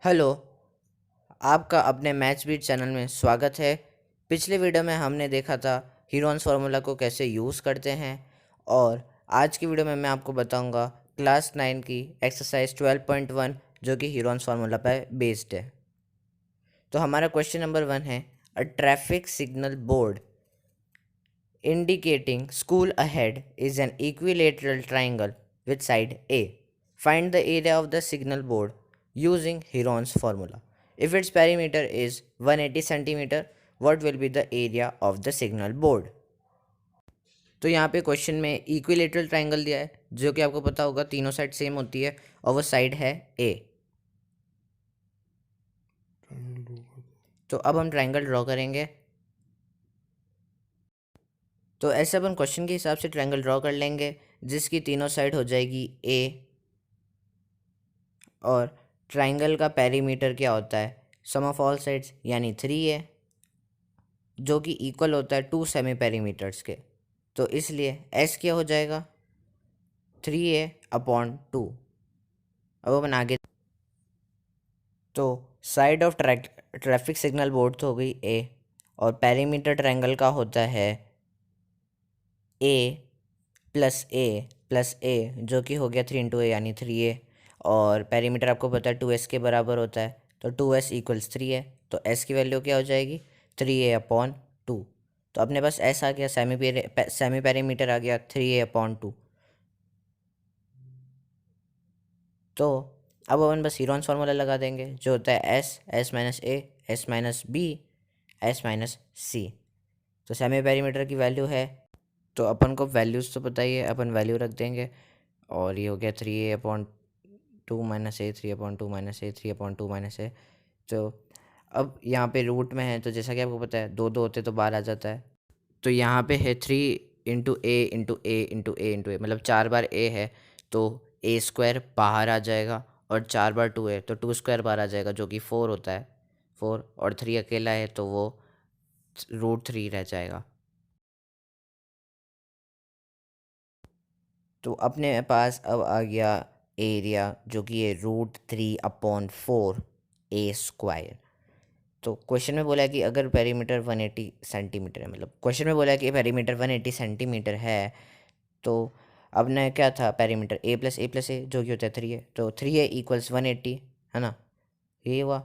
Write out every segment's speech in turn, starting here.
Hello. आपका अपने maths beat channel में स्वागत है। पिछले वीडियो में हमने देखा था हीरोन्स फार्मूला को कैसे यूज़ करते हैं, और आज की वीडियो में मैं आपको बताऊंगा क्लास 9 की एक्सरसाइज 12.1 जो कि हीरोन्स फार्मूला पर बेस्ड है। तो हमारा क्वेश्चन नंबर 1 है, a traffic signal board indicating school ahead is an equilateral triangle with side A. Find the area of the signal board using Heron's formula. If its perimeter is 180 centimeter, what will be the area of the signal board? तो यहाँ पे question में equilateral triangle दिया है, जो कि आपको पता होगा तीनों साइड सेम होती है, और वो साइड है ए। तो अब हम ट्राइंगल ड्रॉ करेंगे। तो ऐसे अपन क्वेश्चन के हिसाब से ट्रायंगल ड्रॉ कर लेंगे, जिसकी तीनों साइड हो जाएगी ए, और ट्रायंगल का पेरीमीटर क्या होता है, सम ऑफ ऑल साइड्स यानी 3 है, जो कि इक्वल होता है 2 सेमी पेरीमीटर्स के। तो इसलिए एस क्या हो जाएगा, 3a/2। अब अपन आगे, तो side of traffic signal board तो हो गई ए, और पेरीमीटर ट्रायंगल का होता है ए प्लस ए जो कि हो गया 3 × a यानी 3a, और पेरीमीटर आपको पता है 2s के बराबर होता है, तो 2s = 3 है। तो s की वैल्यू क्या हो जाएगी, 3a/2। तो अपने पास s आ गया, सेमी पेरीमीटर आ गया 3a/2। तो अब अपन बस हीरोन्स फार्मूला लगा देंगे, जो होता है s-a, s-b, s-c। तो सेमी पेरीमीटर की वैल्यू है, तो अपन को वैल्यूज़ तो पता ही है, अपन वैल्यू रख देंगे, और ये हो गया 3a/2 - a, 3/2 - a, 3/2 - a। तो अब यहाँ पे रूट में है, तो जैसा कि आपको पता है 2 2 होते तो बाहर आ जाता है। तो यहाँ पे है 3 × a × a × a × a, मतलब 4 बार a है तो a² बाहर आ जाएगा, और 4 बार 2 है तो 2² बाहर आ जाएगा, जो कि 4 होता है। 4 और 3 अकेला है तो वो √3 रह जाएगा। तो अपने पास अब आ गया एरिया, जो कि है √3/4a²। तो क्वेश्चन में बोला है कि अगर पेरीमीटर 180 सेंटीमीटर है, मतलब क्वेश्चन में बोला है कि पेरीमीटर 180 सेंटीमीटर है, तो अब ने क्या था, पेरीमीटर a+a+a जो कि होता है 3 है, तो 3a = 180 है ना, ये हुआ।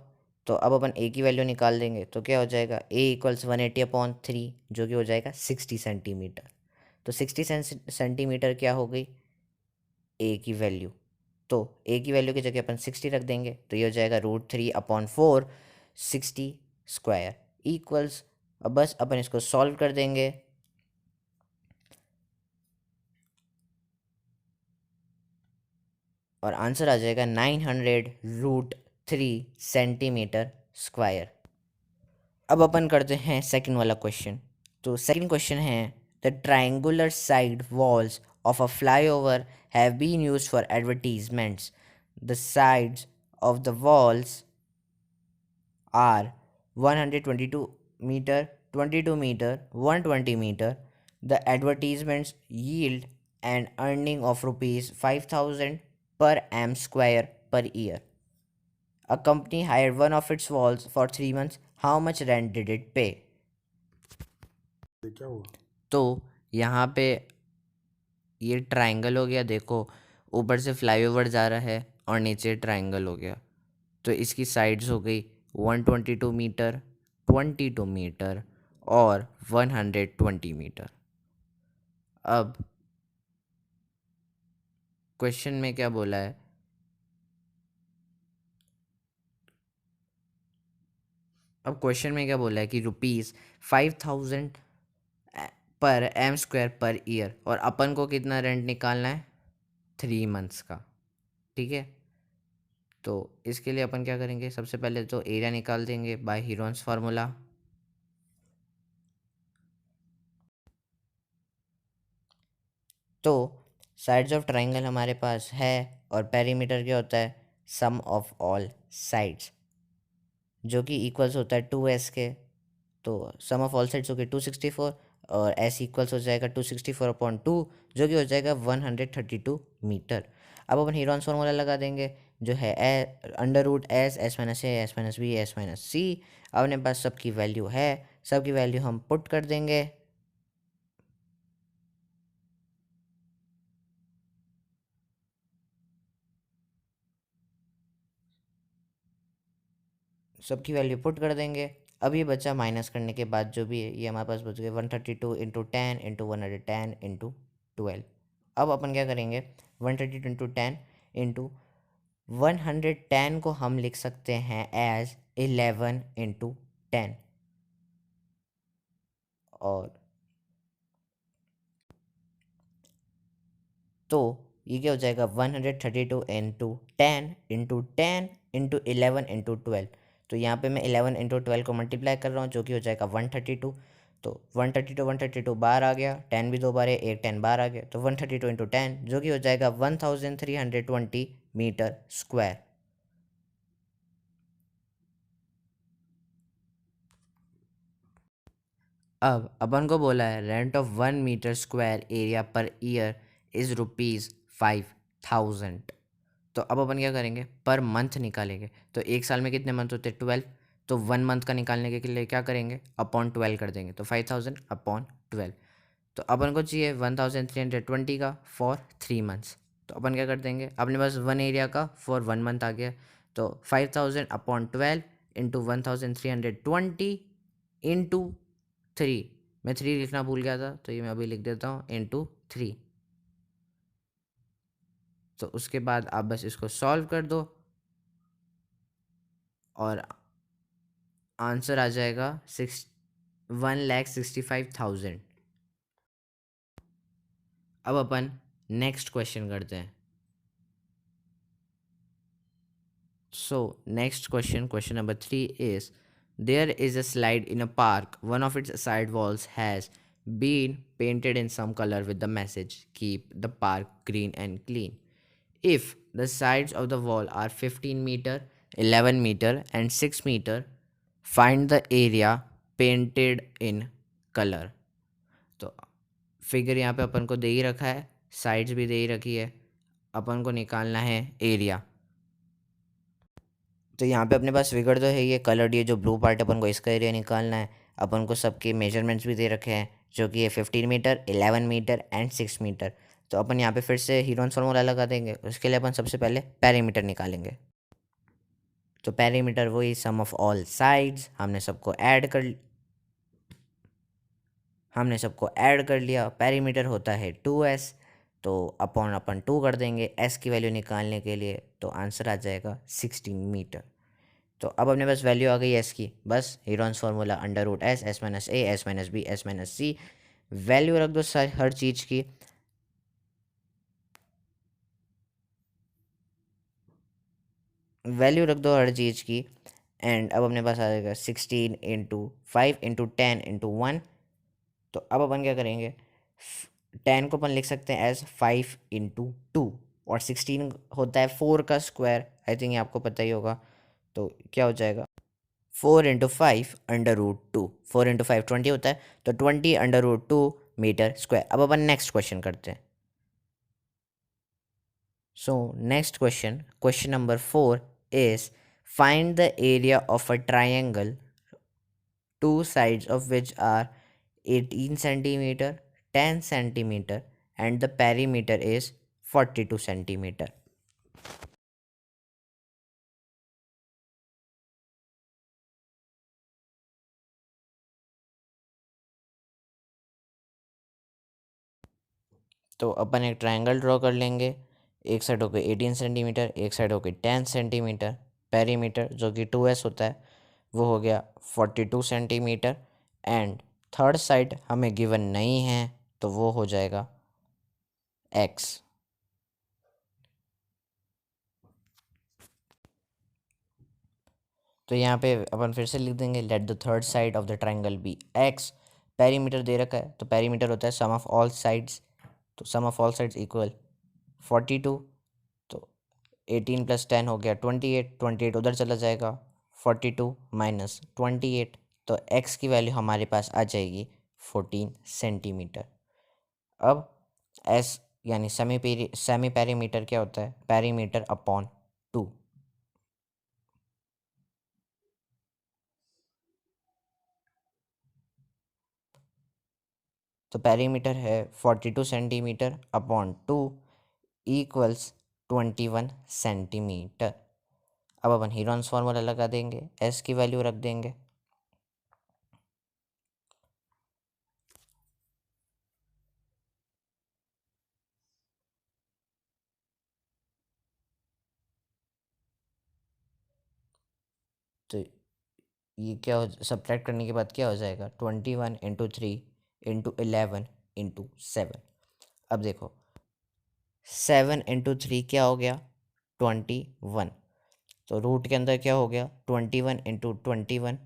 तो अब अपन a की वैल्यू निकाल देंगे, तो क्या हो जाएगा, a = 180/3 जो कि हो जाएगा 60 सेंटीमीटर। तो 60 सेंटीमीटर क्या हो गई, a की वैल्यू। तो a की वैल्यू की जगह अपन 60 रख देंगे, तो ये हो जाएगा √3/4 60² इक्वल्स। अब बस अपन इसको सॉल्व कर देंगे, और आंसर आ जाएगा 900√3 सेंटीमीटर²। अब अपन करते हैं सेकंड वाला क्वेश्चन। तो सेकंड क्वेश्चन है, the triangular side walls of a flyover have been used for advertisements. The sides of the walls are 122 meter, 22 meter, 120 meter. The advertisements yield an earning of rupees 5,000 per m square per year. A company hired one of its walls for 3 months. How much rent did it pay? क्या हुआ? तो यहाँ पे ये triangle हो गया, देखो ऊपर से फ्लाईओवर जा रहा है और नीचे ट्रायंगल हो गया, तो इसकी साइड्स हो गई 122 मीटर, 22 मीटर और 120 मीटर। अब क्वेश्चन में क्या बोला है, अब क्वेश्चन में क्या बोला है कि ₹5000 पर m² पर ईयर, और अपन को कितना रेंट निकालना है, 3 मंथ्स का। ठीक है, तो इसके लिए अपन क्या करेंगे, सबसे पहले तो एरिया निकाल देंगे बाय हीरोन्स फार्मूला। तो साइड्स ऑफ ट्राइंगल हमारे पास है, और पेरीमीटर क्या होता है, सम ऑफ ऑल साइड्स, जो कि इक्वल्स होता है 2s के। तो सम ऑफ ऑल साइड्स हो गए 264, और s इक्वल्स हो जाएगा 264/2 जो कि हो जाएगा 132 मीटर। अब अपन हीरोन्स फार्मूला लगा देंगे, जो है under root S, S minus A, S minus B, S minus C. अपने पास सबकी वैल्यू है, सबकी वैल्यू हम पुट कर देंगे। सबकी वैल्यू पुट कर देंगे। अब ये बचा माइनस करने के बाद जो भी है, ये हमारे पास बच गए 132 इंटू 10 इंटू 110 इंटू 12। अब अपन क्या करेंगे, 132 इंटू 10 इंटू 110 को हम लिख सकते हैं एज 11 इंटू 10। और तो ये क्या हो जाएगा, 132 इंटू 10 इंटू 11 इंटू 12। तो यहाँ पे मैं 11 इंटू 12 को मल्टीप्लाई कर रहा हूँ, जो कि हो जाएगा 132। तो 132 बार आ गया, 10 भी 2 बार है, एक 10 बार आ गया, तो 132 इंटू 10 जो कि हो जाएगा 1320 मीटर स्क्वायर। अब अपन को बोला है rent of 1 metre square area per year is ₹5000। तो अब अपन क्या करेंगे, पर मंथ निकालेंगे। तो एक साल में कितने मंथ होते हैं, 12। तो 1 मंथ का निकालने के लिए क्या करेंगे, अपॉन 12 कर देंगे। तो 5000 अपॉन 12। तो अपन को चाहिए 1320 का फॉर 3 मंथ्स। तो अपन क्या कर देंगे, अपने पास 1 एरिया का फॉर 1 मंथ आ गया। तो 5000 अपॉन 12 इंटू 1320 इंटू 3। मैं 3 लिखना भूल गया था, तो ये मैं अभी लिख देता हूँ, इंटू 3। तो उसके बाद आप बस इसको सॉल्व कर दो और आंसर आ जाएगा 1,65,000। अब अपन नेक्स्ट क्वेश्चन करते हैं। So next question, question number 3 is there is a slide in a park, one of its side walls has been painted in some color with the message keep the park green and clean. If the sides of the wall are 15 meter, 11 meter and 6 meter, find the area painted in color. तो figure यहाँ पे अपन को दे ही रखा है, sides भी दे ही रखी है, अपन को निकालना है एरिया। तो यहाँ पे अपने पास फिगर तो है, ये कलर्ड, ये जो ब्लू पार्ट है अपन को इसका एरिया निकालना है। अपन को सबके मेजरमेंट्स भी दे रखे हैं, जो कि ये 15 मीटर, 11 मीटर एंड 6 मीटर। तो अपन यहाँ पे फिर से हीरोन्स फार्मूला लगा देंगे। उसके लिए अपन सबसे पहले पेरीमीटर निकालेंगे। तो पेरीमीटर वही सम ऑफ ऑल साइड्स, हमने सबको ऐड कर लिया। पेरीमीटर होता है 2s, तो अपॉन अपन 2 कर देंगे s की वैल्यू निकालने के लिए। तो आंसर आ जाएगा 16 मीटर। तो अब अपने पास वैल्यू आ गई एस की, बस Heron's formula under root S, S minus A, S minus B, S minus C. Value रख दो हर चीज़ की। वैल्यू रख दो हर चीज़ की। एंड अब अपने पास आ जाएगा 16 इंटू 5 इंटू 10 इंटू 1। तो अब अपन क्या करेंगे, 10 को अपन लिख सकते हैं एज 5 इंटू 2। और 16 होता है 4 का स्क्वायर, आई थिंक ये आपको पता ही होगा। तो क्या हो जाएगा, 4 इंटू 5 अंडर रूट 2। 4 इंटू 5 20 होता है, तो 20 अंडर रूट 2 मीटर स्क्वायर। अब अपन नेक्स्ट क्वेश्चन करते हैं। So next question, question number 4 is find the area of a triangle, two sides of which are 18 centimeter, 10 centimeter and the perimeter is 42 centimeter. तो अपन एक triangle draw कर लेंगे। एक side हो गई 18 सेंटीमीटर, एक साइड हो गई 10 सेंटीमीटर। पेरीमीटर जो कि 2s होता है वो हो गया 42 सेंटीमीटर। एंड थर्ड साइड हमें गिवन नहीं है, तो वो हो जाएगा x। तो यहाँ पे अपन फिर से लिख देंगे let the third side of the triangle B x। Perimeter दे रखा है, तो पेरीमीटर होता है सम ऑफ ऑल साइड्स। तो सम ऑफ ऑल साइड्स इक्वल 42। तो 18 प्लस 10 हो गया 28, 28 उधर चला जाएगा, 42 माइनस 28। तो x की वैल्यू हमारे पास आ जाएगी 14 सेंटीमीटर। अब s यानी सेमी पेरीमीटर क्या होता है, पेरीमीटर अपॉन 2। तो पेरीमीटर है 42 सेंटीमीटर अपॉन 2 इक्वल्स 21 सेंटीमीटर। अब अपन हीरोन्स फार्मूला लगा देंगे, एस की वैल्यू रख देंगे। तो ये क्या हो, सब्ट्रैक्ट करने के बाद क्या हो जाएगा, 21 इंटू 3 इंटू 11 इंटू 7। अब देखो 7 इंटू 3 क्या हो गया, 21। तो रूट के अंदर क्या हो गया, 21 इंटू 21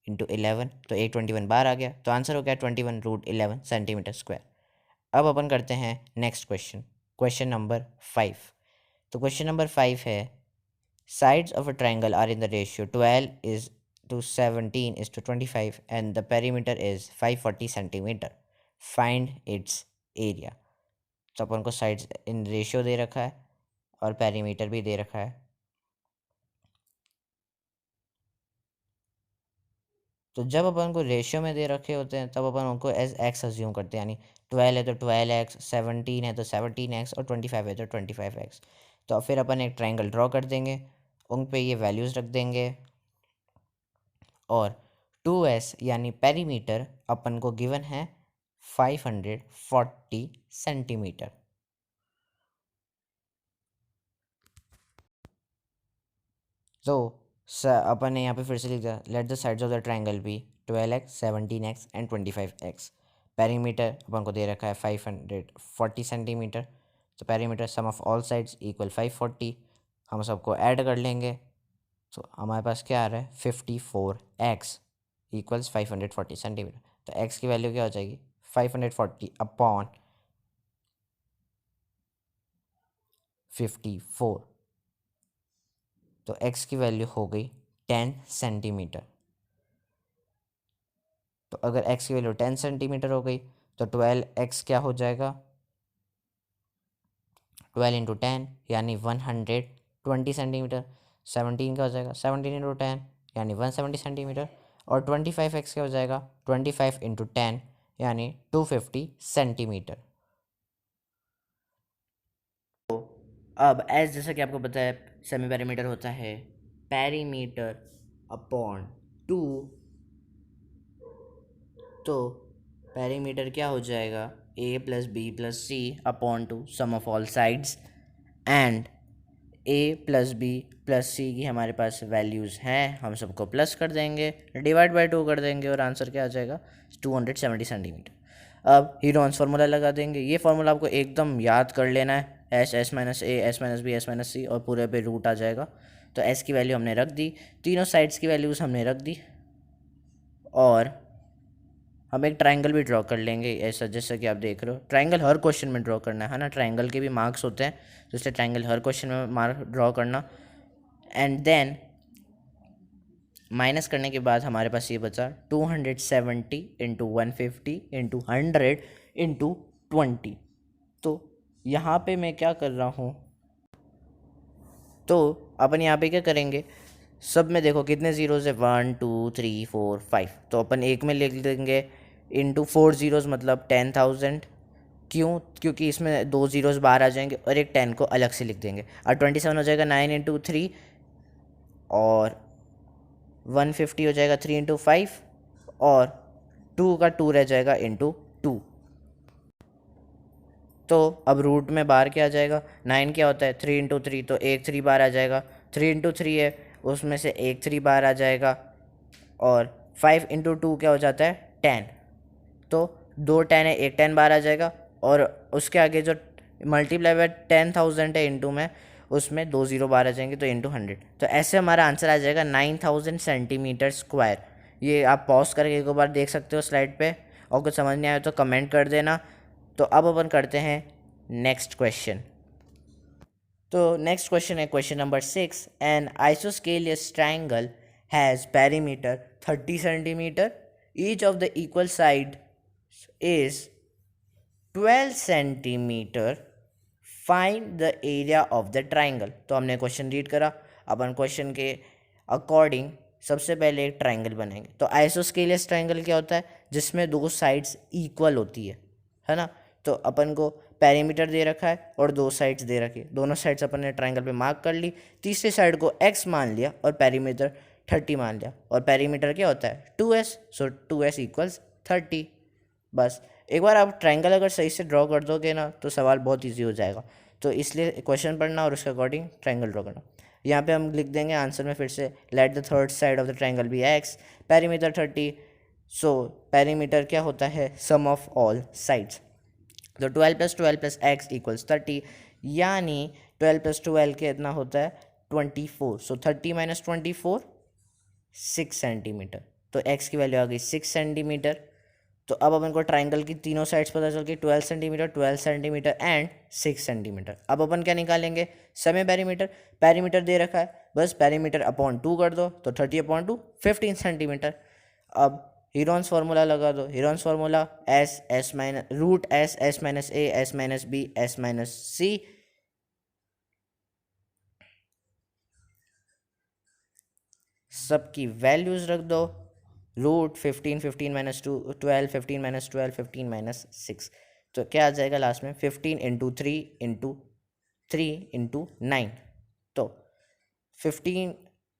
इंटू 11, तो एक 21 बाहर आ गया, तो आंसर हो गया 21√11 सेंटीमीटर स्क्वायर। अब अपन करते हैं नेक्स्ट क्वेश्चन, क्वेश्चन नंबर 5। तो क्वेश्चन नंबर 5 है, sides of a triangle are in the ratio 12 is to 17 is to 25 and the perimeter is 540 centimeter. Find its area. तो अपन को साइड्स इन रेशियो दे रखा है और पेरीमीटर भी दे रखा है। तो जब अपन को रेशियो में दे रखे होते हैं तब अपन उनको एज एक्स अज्यूम करते हैं, यानी 12 है तो 12x, 17 है तो 17x और 25 है तो 25x। तो फिर अपन एक ट्राइंगल ड्रॉ कर देंगे, उन पे ये वैल्यूज़ रख देंगे और 2s यानी पेरीमीटर अपन को गिवन है 540 सेंटीमीटर। तो अपन ने यहाँ पे फिर से लिख दिया, let the sides of the triangle be 12x, 17x and 25x। Perimeter अपन को दे रखा है 540 सेंटीमीटर। तो perimeter sum of all sides equal 540। हम सबको ऐड कर लेंगे तो हमारे पास क्या आ रहा है, 54x इक्वल्स 540 सेंटीमीटर। तो x की वैल्यू क्या हो जाएगी, 540 अपॉन 54। तो x की वैल्यू हो गई 10 सेंटीमीटर। तो अगर x की वैल्यू 10 सेंटीमीटर हो गई तो 12x क्या हो जाएगा, 12 इंटू 10 यानी 120 सेंटीमीटर। 17 क्या हो जाएगा, 17 इंटू 10 यानी 170 सेंटीमीटर। और 25x क्या हो जाएगा, 25 इंटू 10 यानी 250 सेंटीमीटर। तो अब एज जैसा कि आपको पता है सेमी पेरीमीटर होता है पेरीमीटर अपॉन 2। तो पेरीमीटर क्या हो जाएगा, a plus B plus C upon 2 sum of all sides and a plus B plus C की हमारे पास वैल्यूज़ हैं, हम सबको प्लस कर देंगे, डिवाइड बाय 2 कर देंगे और आंसर क्या आ जाएगा, 270 सेंटीमीटर। अब हीरोन्स फार्मूला लगा देंगे। ये फार्मूला आपको एकदम याद कर लेना है, S S minus A S minus B S minus C और पूरे पे रूट आ जाएगा। तो एस की वैल्यू हमने रख दी, तीनों साइड्स की वैल्यूज़ हमने रख दी और हम एक ट्राइंगल भी ड्रॉ कर लेंगे, ऐसा जैसा कि आप देख रहे हो। ट्राइंगल हर क्वेश्चन में ड्रॉ करना है ना, ट्राइंगल के भी मार्क्स होते हैं, तो इसलिए ट्राइंगल हर क्वेश्चन में मार्क ड्रॉ करना। एंड देन माइनस करने के बाद हमारे पास ये बचा 270 इंटू 150 इंटू 100 इंटू 20। तो यहाँ पे मैं क्या कर रहा हूँ, तो अपन यहाँ पे क्या करेंगे, सब में देखो कितने ज़ीरोज़ है, 1 2 3 4 5। तो अपन एक में लिख देंगे इंटू 4 ज़ीरोज़ मतलब 10,000। क्यों, क्योंकि इसमें 2 ज़ीरोज़ बाहर आ जाएंगे और एक 10 को अलग से लिख देंगे। और 27 हो जाएगा 9 इंटू 3 और 150 हो जाएगा 3 इंटू 5 और 2 का 2 रह जाएगा इंटू 2। तो अब रूट में बाहर क्या आ जाएगा, 9 क्या होता है 3 इंटू 3, तो एक 3 बाहर आ जाएगा। 3 इंटू 3 है, उसमें से एक 3 बाहर आ जाएगा। और 5 इंटू 2 क्या हो जाता है 10, तो 2 10 है, एक 10 बाहर आ जाएगा। और उसके आगे जो मल्टीप्लाई बाय 10,000 है इंटू में, उसमें 2 ज़ीरो बाहर आ जाएंगे तो इंटू 100। तो ऐसे हमारा आंसर आ जाएगा 9,000 सेंटीमीटर स्क्वायर। ये आप पॉज करके एक बार देख सकते हो स्लाइड पे, और कुछ समझ नहीं आया तो कमेंट कर देना। तो अब अपन करते हैं नेक्स्ट क्वेश्चन। तो नेक्स्ट क्वेश्चन है question number 6। An isosceles triangle has perimeter 30 centimetre, each of the equal side is 12 centimetre, find the area of the triangle. तो हमने क्वेश्चन रीड करा, अपन क्वेश्चन के अकॉर्डिंग सबसे पहले एक ट्राइंगल बनाएंगे। तो आइसोस्केलियस ट्राइंगल क्या होता है, जिसमें दो साइड्स इक्वल होती है। है ना। तो अपन को पेरीमीटर दे रखा है और दो साइड्स दे रखी है, दोनों साइड्स अपन ने ट्राइंगल पे मार्क कर ली, तीसरी साइड को x मान लिया और पेरीमीटर 30 मान लिया, और पेरीमीटर क्या होता है 2s, सो 2s इक्वल्स 30। बस एक बार आप ट्राइंगल अगर सही से ड्रॉ कर दोगे ना तो सवाल बहुत ईजी हो जाएगा। तो इसलिए क्वेश्चन पढ़ना और उसके अकॉर्डिंग ट्राइंगल ड्रॉ करना। यहाँ पे हम लिख देंगे आंसर में फिर से, let the third side of the triangle B x, perimeter 30, so perimeter क्या होता है सम ऑफ ऑल साइड्स। तो 12 + 12 + x इक्वल्स 30, यानी 12 + 12 कितना होता है 24, सो 30 - 24 6 सेंटीमीटर। तो x की वैल्यू आ गई 6 सेंटीमीटर। तो अब अपन को ट्राइंगल की तीनों साइड्स पता चल गई, 12 सेंटीमीटर, 12 सेंटीमीटर एंड 6 सेंटीमीटर। अब अपन क्या निकालेंगे, समय पेरीमीटर। पेरीमीटर दे रखा है, बस पेरीमीटर अपॉन 2 कर दो, तो 30/2 15 सेंटीमीटर। अब हीरोन्स फार्मूला लगा दो, Heron's formula s minus root s, s minus a, s minus b, s minus c, सबकी वैल्यूज रख दो। रूट 15, 15 - 2 12, 15 - 12 15 - 6, तो क्या आ जाएगा लास्ट में 15 × 3 × 3 × 9, तो 15,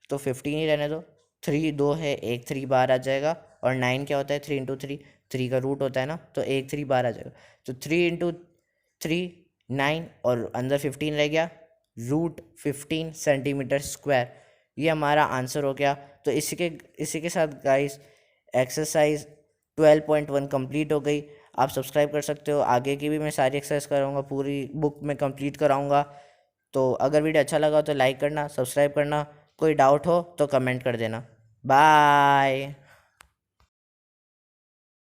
तो 15 ही रहने दो, 3 2 है, एक 3 बाहर आ जाएगा, और 9 क्या होता है 3 × 3, 3 का रूट होता है ना, तो एक 3 बाहर आ जाएगा, तो 3 × 3 9, और अंदर 15 रह गया, रूट 15 सेंटीमीटर स्क्वायर। ये हमारा आंसर हो गया। तो इसी के साथ गाइस एक्सरसाइज 12.1 कंप्लीट हो गई। आप सब्सक्राइब कर सकते हो, आगे की भी मैं सारी एक्सरसाइज कराऊंगा, पूरी बुक में कंप्लीट कराऊंगा। तो अगर वीडियो अच्छा लगा तो लाइक करना, सब्सक्राइब करना, कोई डाउट हो तो कमेंट कर देना। बाय।